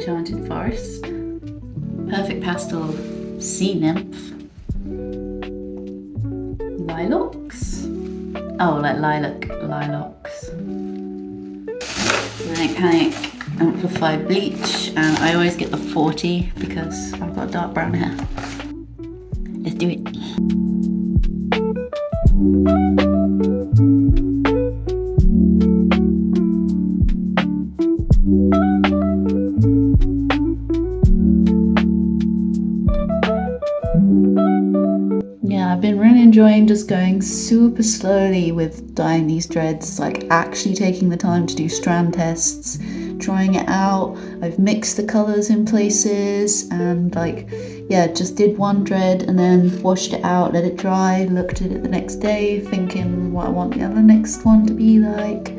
Enchanted Forest. Perfect Pastel Sea Nymph. Lilacs? Oh, like lilacs. Manic Amplified Bleach, and I always get the 40 because I've got dark brown hair. Let's do it. Yeah, I've been really enjoying just going super slowly with dyeing these dreads, like actually taking the time to do strand tests, trying it out. I've mixed the colors in places and just did one dread and then washed it out, let it dry, looked at it the next day thinking what I want the other next one to be like.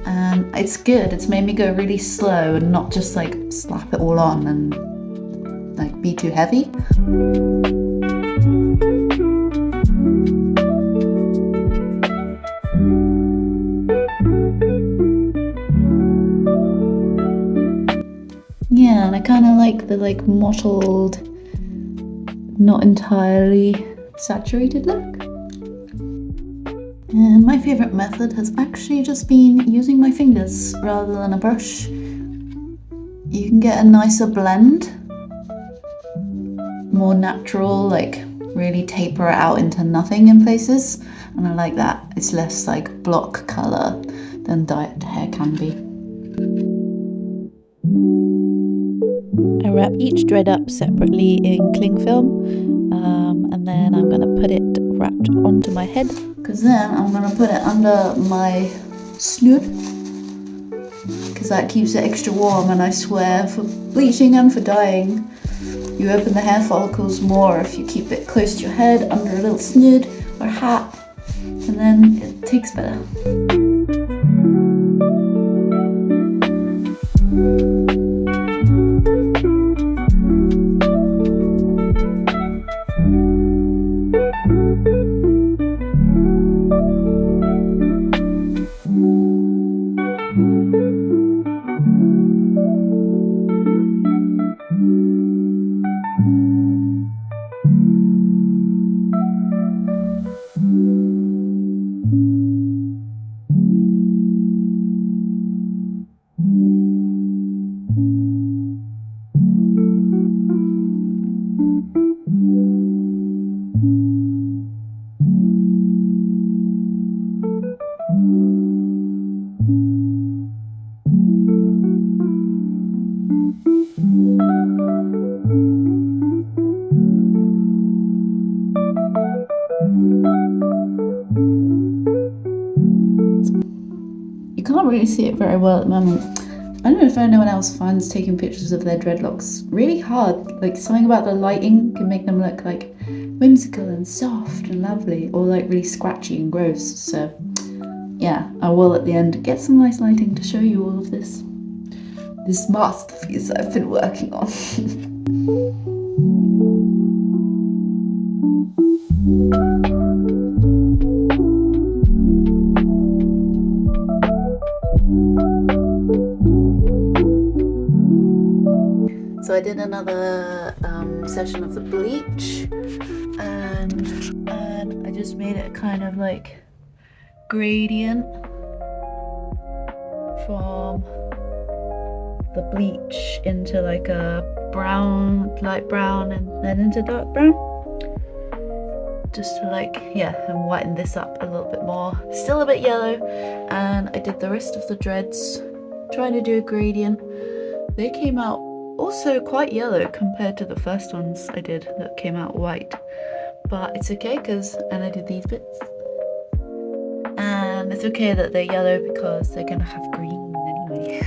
And it's good. It's made me go really slow and not just like slap it all on and like be too heavy. Yeah, and I kind of like the mottled, not entirely saturated look. And my favourite method has actually just been using my fingers rather than a brush. You can get a nicer blend, more natural, like really taper it out into nothing in places, and I like that. It's less like block colour than dyed hair can be. I wrap each dread up separately in cling film, and then I'm going to put it wrapped onto my head, because then I'm going to put it under my snood, because that keeps it extra warm. And I swear, for bleaching and for dyeing, you open the hair follicles more if you keep it close to your head under a little snood or hat, and then it takes better. You can't really see it very well at the moment. I don't know if anyone else finds taking pictures of their dreadlocks really hard. Like, something about the lighting can make them look like whimsical and soft and lovely, or like really scratchy and gross. So yeah, I will at the end get some nice lighting to show you all of this masterpiece I've been working on. So I did another session of the bleach, and I just made it kind of like gradient from the bleach into like a brown, light brown, and then into dark brown, just to and whiten this up a little bit more. Still a bit yellow. And I did the rest of the dreads trying to do a gradient. They came out also quite yellow compared to the first ones I did that came out white, but it's okay and I did these bits, and it's okay that they're yellow because they're gonna have green anyway.